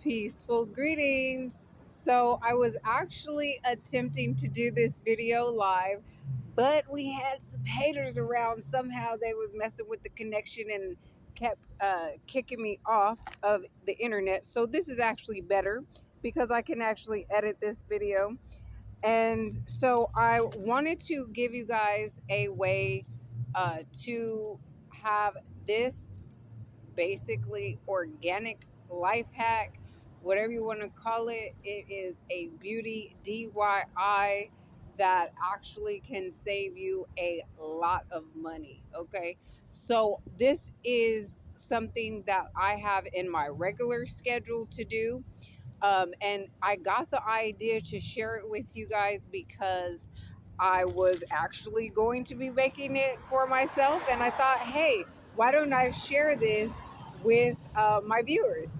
Peaceful greetings. So I was actually attempting to do this video live, but we had some haters around. Somehow they was messing with the connection and kept kicking me off of the internet. So this is actually better because I can actually edit this video. And so I wanted to give you guys a way to have this basically organic life hack, whatever you want to call it. It is a beauty DIY that actually can save you a lot of money. Okay, so this is something that I have in my regular schedule to do. And I got the idea to share it with you guys because I was actually going to be making it for myself. And I thought, hey, why don't I share this with my viewers?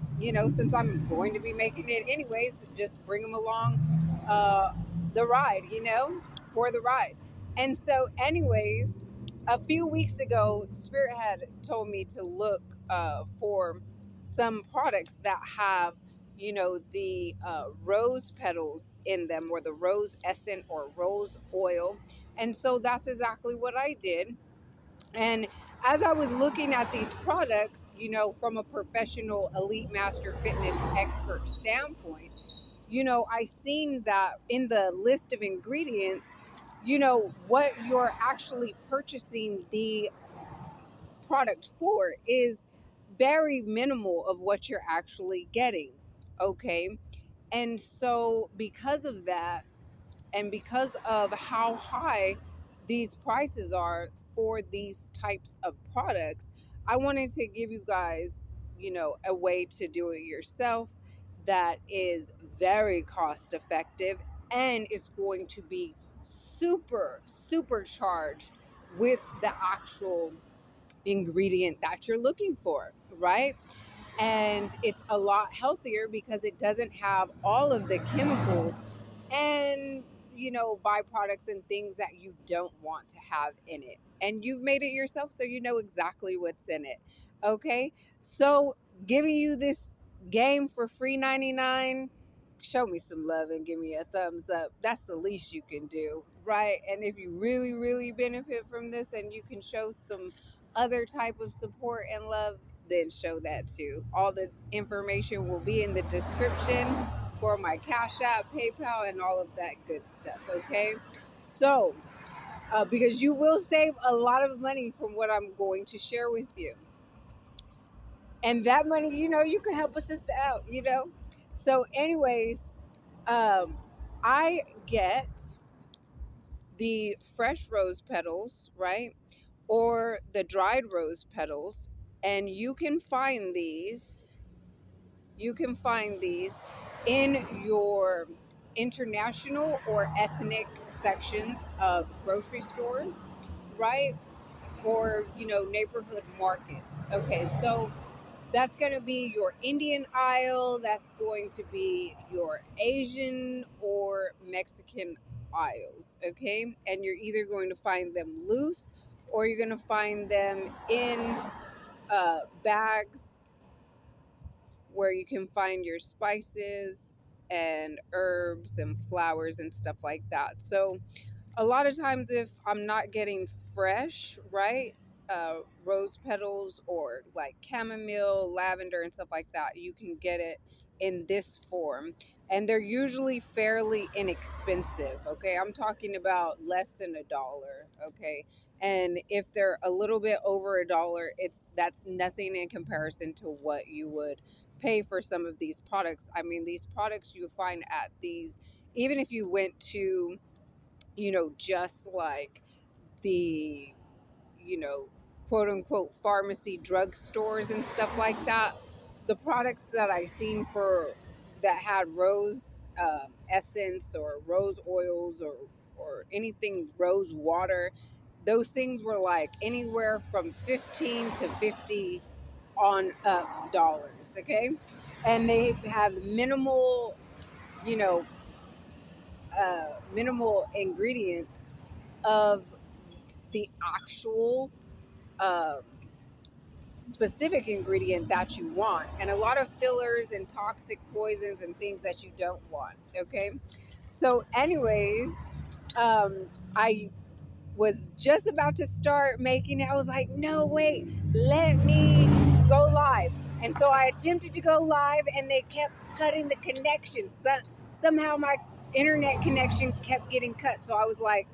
Since I'm going to be making it anyways, just bring them along uh, the ride, for the ride. And so, anyways, a few weeks ago, Spirit had told me to look for some products that have the rose petals in them, or the rose essence or rose oil. And so that's exactly what I did. And as I was looking at these products, from a professional elite master fitness expert standpoint, I seen that in the list of ingredients, what you're actually purchasing the product for is very minimal of what you're actually getting. Okay. And so, because of that, and because of how high these prices are for these types of products, I wanted to give you guys, a way to do it yourself that is very cost effective, and it's going to be super, super charged with the actual ingredient that you're looking for, right? And it's a lot healthier because it doesn't have all of the chemicals and byproducts and things that you don't want to have in it. And you've made it yourself, so you know exactly what's in it. Okay, so giving you this game for free 99. Show me some love and give me a thumbs up. That's the least you can do, right? And if you really, really benefit from this and you can show some other type of support and love, then show that too. All the information will be in the description for my Cash App, PayPal, and all of that good stuff. Okay, so because you will save a lot of money from what I'm going to share with you, and that money, you can help a sister out. So, anyways, I get the fresh rose petals, right? Or the dried rose petals, and you can find these in your international or ethnic sections of grocery stores, right? Or neighborhood markets. Okay, so that's going to be your Indian aisle, that's going to be your Asian or Mexican aisles. Okay, and you're either going to find them loose, or you're going to find them in bags where you can find your spices and herbs and flowers and stuff like that. So a lot of times, if I'm not getting fresh, right, rose petals or like chamomile, lavender, and stuff like that, you can get it in this form. And they're usually fairly inexpensive. Okay, I'm talking about less than $1. Okay, and if they're a little bit over $1, that's nothing in comparison to what you would pay for some of these products. I mean, these products you find at these, even if you went to just like the, you know, quote unquote pharmacy drugstores and stuff like that, the products that I seen for that had rose essence or rose oils or anything rose water, those things were like anywhere from 15 to 50 on up dollars. Okay, and they have you know minimal ingredients of the actual um, specific ingredient that you want, and a lot of fillers and toxic poisons and things that you don't want. Okay, so anyways, I was just about to start making it. I was like, no, wait, let me go live. And so I attempted to go live, and they kept cutting the connection. Somehow my internet connection kept getting cut. So I was like,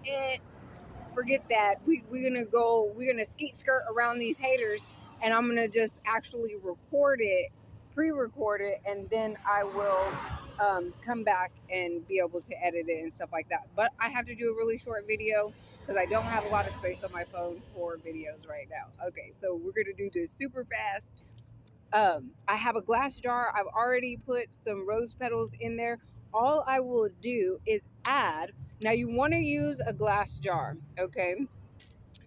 forget that. We're gonna skeet skirt around these haters, and I'm gonna just actually pre-record it, and then I will come back and be able to edit it and stuff like that. But I have to do a really short video because I don't have a lot of space on my phone for videos right now. Okay, so we're gonna do this super fast. I have a glass jar. I've already put some rose petals in there. All I will do is add. Now you want to use a glass jar, okay?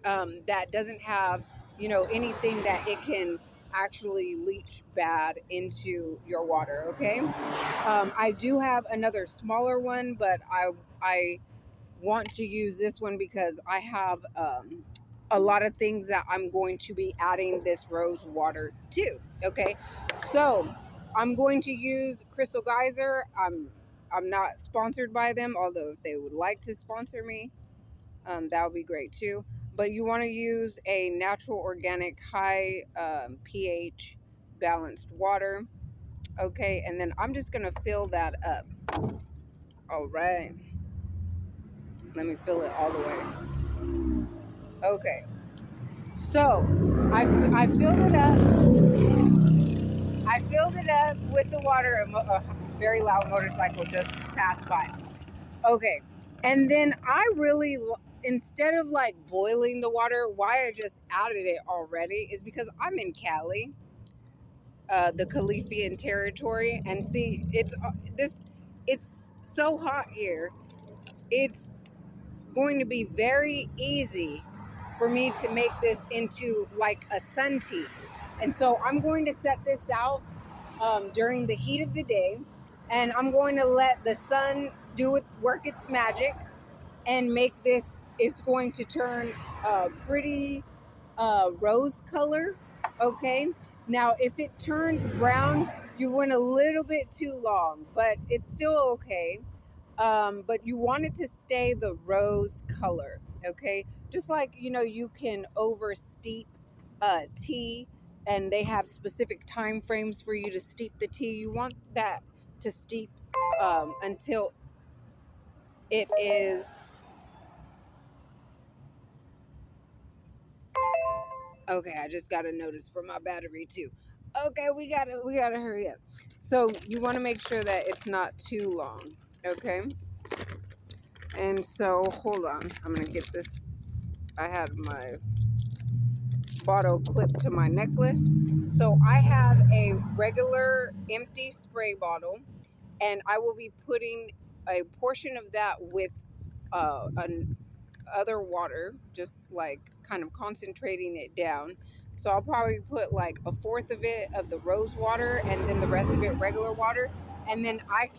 That doesn't have, anything that it can actually leach bad into your water, okay? I do have another smaller one, but I want to use this one because I have a lot of things that I'm going to be adding this rose water to. Okay, so I'm going to use Crystal Geyser. I'm not sponsored by them, although if they would like to sponsor me, that would be great too. But you want to use a natural, organic, high pH balanced water. Okay, and then I'm just gonna fill that up. All right, let me fill it all the way. Okay, so I filled it up. I filled it up with the water. A very loud motorcycle just passed by. Okay, and then instead of like boiling the water, why I just added it already is because I'm in Cali, the Califian territory, and see, it's so hot here. It's going to be very easy for me to make this into like a sun tea. And so I'm going to set this out during the heat of the day, and I'm going to let the sun work its magic and make this. It's going to turn pretty rose color. Okay, now if it turns brown, you went a little bit too long, but it's still okay. But you want it to stay the rose color. Okay, just like you can over steep tea, and they have specific time frames for you to steep the tea. You want that to steep until it is. Okay, I just got a notice from my battery too. Okay, we gotta hurry up. So you want to make sure that it's not too long. Okay, and so hold on, I'm gonna get this. I had my bottle clipped to my necklace. So I have a regular empty spray bottle, and I will be putting a portion of that with other water, just like kind of concentrating it down. So I'll probably put like a fourth of it of the rose water, and then the rest of it regular water, and then I can